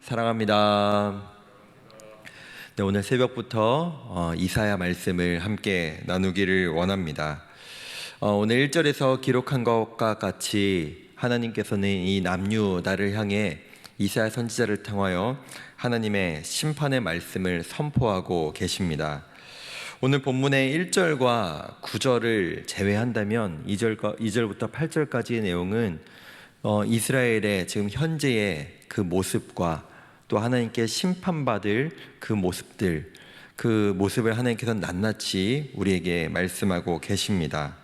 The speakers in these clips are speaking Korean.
사랑합니다. 네, 오늘 새벽부터 이사야 말씀을 함께 나누기를 원합니다. 오늘 1절에서 기록한 것과 같이 하나님께서는 이 남유다를 향해 이사야 선지자를 통하여 하나님의 심판의 말씀을 선포하고 계십니다. 오늘 본문의 1절과 9절을 제외한다면 2절부터 8절까지의 내용은 이스라엘의 지금 현재의 그 모습과 또 하나님께 심판받을 그 모습들, 그 모습을 하나님께서 낱낱이 우리에게 말씀하고 계십니다.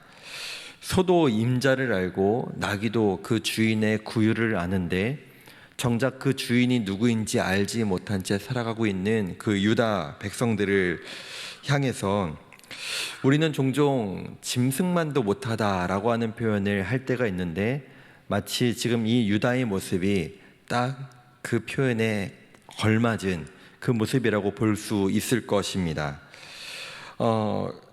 소도 임자를 알고 나귀도 그 주인의 구유를 아는데 정작 그 주인이 누구인지 알지 못한 채 살아가고 있는 그 유다 백성들을 향해서 우리는 종종 짐승만도 못하다라고 하는 표현을 할 때가 있는데, 마치 지금 이 유다의 모습이 딱 그 표현에 걸맞은 그 모습이라고 볼 수 있을 것입니다.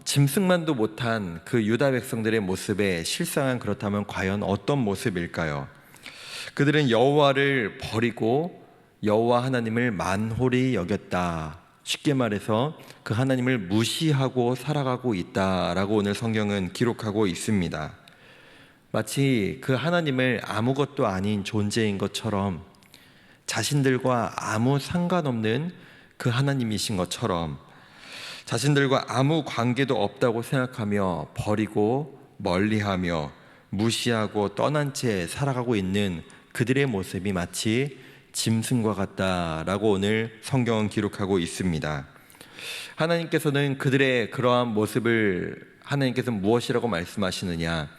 짐승만도 못한 그 유다 백성들의 모습의 실상은 그렇다면 과연 어떤 모습일까요? 그들은 여호와를 버리고 여호와 하나님을 만홀히 여겼다. 쉽게 말해서 그 하나님을 무시하고 살아가고 있다라고 오늘 성경은 기록하고 있습니다. 마치 그 하나님을 아무것도 아닌 존재인 것처럼, 자신들과 아무 상관없는 그 하나님이신 것처럼 자신들과 아무 관계도 없다고 생각하며 버리고 멀리하며 무시하고 떠난 채 살아가고 있는 그들의 모습이 마치 짐승과 같다라고 오늘 성경은 기록하고 있습니다. 하나님께서는 그들의 그러한 모습을 하나님께서 무엇이라고 말씀하시느냐?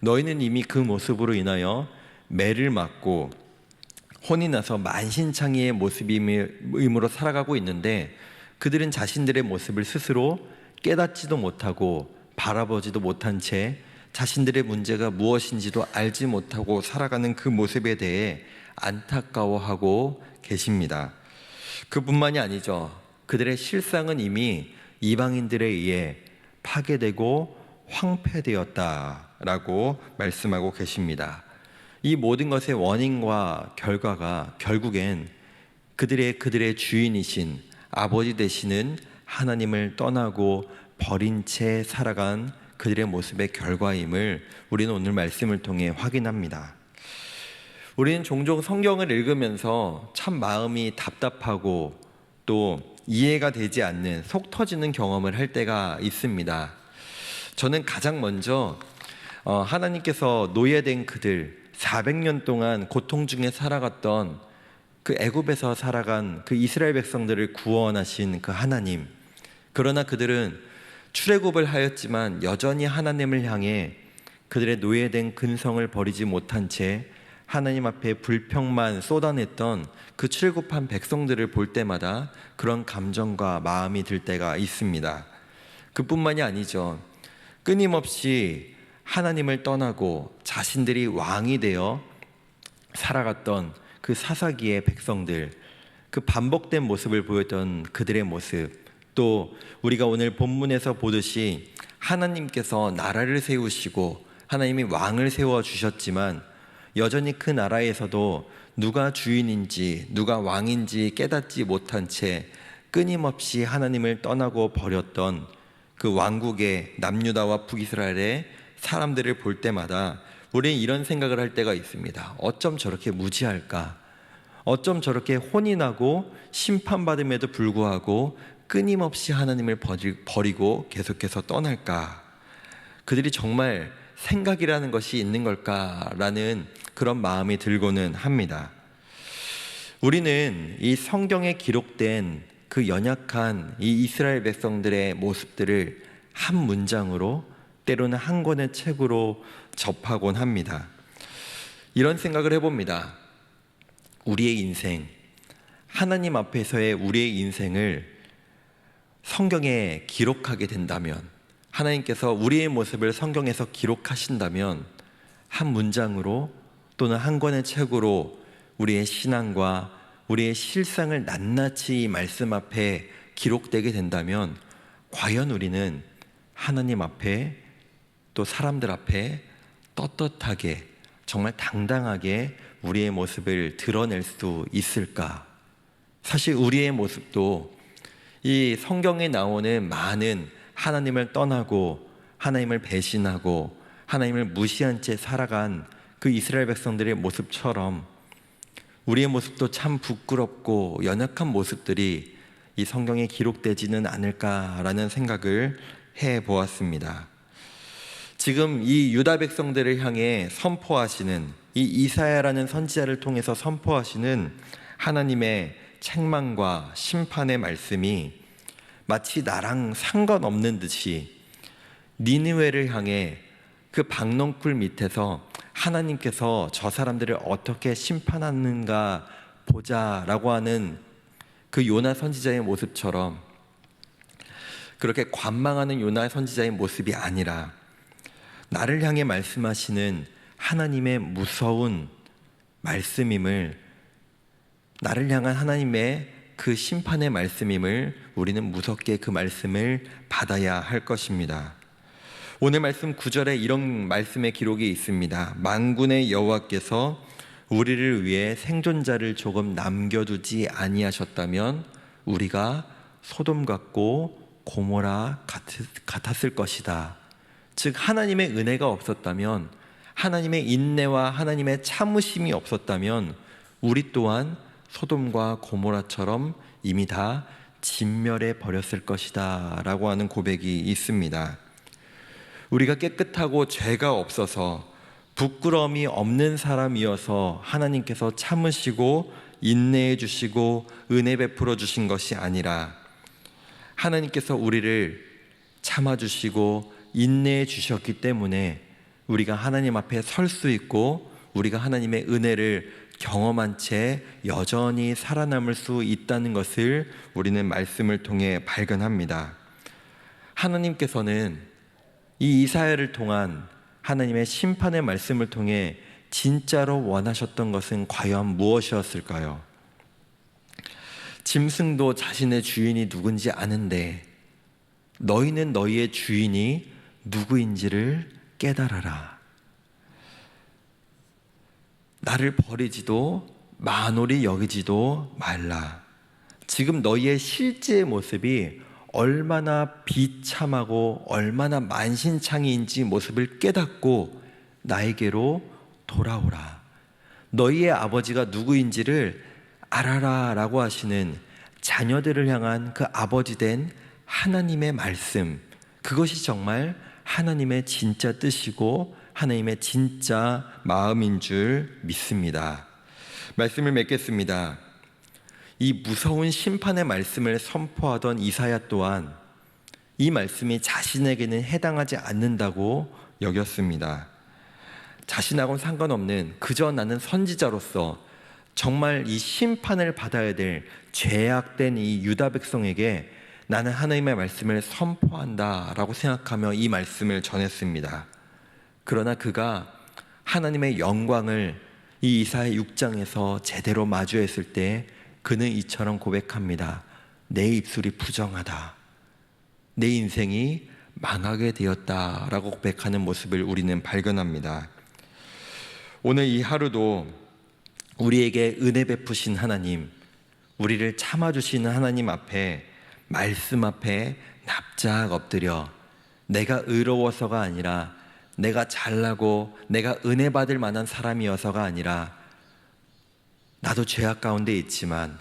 너희는 이미 그 모습으로 인하여 매를 맞고 혼이 나서 만신창이의 모습임으로 살아가고 있는데, 그들은 자신들의 모습을 스스로 깨닫지도 못하고 바라보지도 못한 채 자신들의 문제가 무엇인지도 알지 못하고 살아가는 그 모습에 대해 안타까워하고 계십니다. 그뿐만이 아니죠. 그들의 실상은 이미 이방인들에 의해 파괴되고 황폐되었다라고 말씀하고 계십니다. 이 모든 것의 원인과 결과가 결국엔 그들의 주인이신 아버지 되시는 하나님을 떠나고 버린 채 살아간 그들의 모습의 결과임을 우리는 오늘 말씀을 통해 확인합니다. 우리는 종종 성경을 읽으면서 참 마음이 답답하고 또 이해가 되지 않는 속 터지는 경험을 할 때가 있습니다. 저는 가장 먼저 하나님께서 노예된 그들 400년 동안 고통 중에 살아갔던 그 애굽에서 살아간 그 이스라엘 백성들을 구원하신 그 하나님, 그러나 그들은 출애굽을 하였지만 여전히 하나님을 향해 그들의 노예된 근성을 버리지 못한 채 하나님 앞에 불평만 쏟아냈던 그 출애굽한 백성들을 볼 때마다 그런 감정과 마음이 들 때가 있습니다. 그뿐만이 아니죠. 끊임없이 하나님을 떠나고 자신들이 왕이 되어 살아갔던 그 사사기의 백성들, 그 반복된 모습을 보였던 그들의 모습, 또 우리가 오늘 본문에서 보듯이 하나님께서 나라를 세우시고 하나님이 왕을 세워주셨지만 여전히 그 나라에서도 누가 주인인지 누가 왕인지 깨닫지 못한 채 끊임없이 하나님을 떠나고 버렸던 그 왕국의 남유다와 북이스라엘의 사람들을 볼 때마다 우리는 이런 생각을 할 때가 있습니다. 어쩜 저렇게 무지할까? 어쩜 저렇게 혼이 나고 심판받음에도 불구하고 끊임없이 하나님을 버리고 계속해서 떠날까? 그들이 정말 생각이라는 것이 있는 걸까라는 그런 마음이 들고는 합니다. 우리는 이 성경에 기록된 그 연약한 이 이스라엘 백성들의 모습들을 한 문장으로, 때로는 한 권의 책으로 접하곤 합니다. 이런 생각을 해봅니다. 우리의 인생, 하나님 앞에서의 우리의 인생을 성경에 기록하게 된다면, 하나님께서 우리의 모습을 성경에서 기록하신다면 한 문장으로 또는 한 권의 책으로 우리의 신앙과 우리의 실상을 낱낱이 말씀 앞에 기록되게 된다면 과연 우리는 하나님 앞에 또 사람들 앞에 떳떳하게 정말 당당하게 우리의 모습을 드러낼 수 있을까? 사실 우리의 모습도 이 성경에 나오는 많은 하나님을 떠나고 하나님을 배신하고 하나님을 무시한 채 살아간 그 이스라엘 백성들의 모습처럼 우리의 모습도 참 부끄럽고 연약한 모습들이 이 성경에 기록되지는 않을까라는 생각을 해보았습니다. 지금 이 유다 백성들을 향해 선포하시는 이 이사야라는 선지자를 통해서 선포하시는 하나님의 책망과 심판의 말씀이 마치 나랑 상관없는 듯이 니느웨를 향해 그 박넝쿨 밑에서 하나님께서 저 사람들을 어떻게 심판하는가 보자라고 하는 그 요나 선지자의 모습처럼 그렇게 관망하는 요나 선지자의 모습이 아니라 나를 향해 말씀하시는 하나님의 무서운 말씀임을, 나를 향한 하나님의 그 심판의 말씀임을 우리는 무섭게 그 말씀을 받아야 할 것입니다. 오늘 말씀 9절에 이런 말씀의 기록이 있습니다. 만군의 여호와께서 우리를 위해 생존자를 조금 남겨두지 아니하셨다면 우리가 소돔 같고 고모라 같았을 것이다. 즉 하나님의 은혜가 없었다면, 하나님의 인내와 하나님의 참으심이 없었다면 우리 또한 소돔과 고모라처럼 이미 다 진멸해 버렸을 것이다 라고 하는 고백이 있습니다. 우리가 깨끗하고 죄가 없어서 부끄러움이 없는 사람이어서 하나님께서 참으시고 인내해 주시고 은혜 베풀어 주신 것이 아니라 하나님께서 우리를 참아주시고 인내해 주셨기 때문에 우리가 하나님 앞에 설 수 있고 우리가 하나님의 은혜를 경험한 채 여전히 살아남을 수 있다는 것을 우리는 말씀을 통해 발견합니다. 하나님께서는 이 이사야를 통한 하나님의 심판의 말씀을 통해 진짜로 원하셨던 것은 과연 무엇이었을까요? 짐승도 자신의 주인이 누군지 아는데 너희는 너희의 주인이 누구인지를 깨달아라. 나를 버리지도 만홀히 여기지도 말라. 지금 너희의 실제 모습이 얼마나 비참하고 얼마나 만신창이인지 모습을 깨닫고 나에게로 돌아오라. 너희의 아버지가 누구인지를 알아라 라고 하시는 자녀들을 향한 그 아버지 된 하나님의 말씀, 그것이 정말 하나님의 진짜 뜻이고 하나님의 진짜 마음인 줄 믿습니다. 말씀을 맺겠습니다. 이 무서운 심판의 말씀을 선포하던 이사야 또한 이 말씀이 자신에게는 해당하지 않는다고 여겼습니다. 자신하고는 상관없는 그저 나는 선지자로서 정말 이 심판을 받아야 될 죄악된 이 유다 백성에게 나는 하나님의 말씀을 선포한다 라고 생각하며 이 말씀을 전했습니다. 그러나 그가 하나님의 영광을 이 이사야 6장에서 제대로 마주했을 때 그는 이처럼 고백합니다. 내 입술이 부정하다. 내 인생이 망하게 되었다 라고 고백하는 모습을 우리는 발견합니다. 오늘 이 하루도 우리에게 은혜 베푸신 하나님, 우리를 참아주시는 하나님 앞에, 말씀 앞에 납작 엎드려 내가 의로워서가 아니라 내가 잘나고 내가 은혜 받을 만한 사람이어서가 아니라 나도 죄악 가운데 있지만,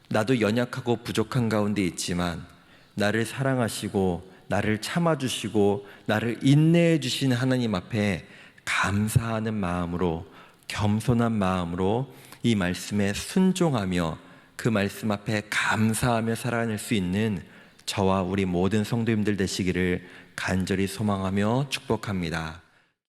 나도 연약하고 부족한 가운데 있지만 나를 사랑하시고 나를 참아주시고 나를 인내해 주신 하나님 앞에 감사하는 마음으로, 겸손한 마음으로 이 말씀에 순종하며 그 말씀 앞에 감사하며 살아낼 수 있는 저와 우리 모든 성도님들 되시기를 간절히 소망하며 축복합니다.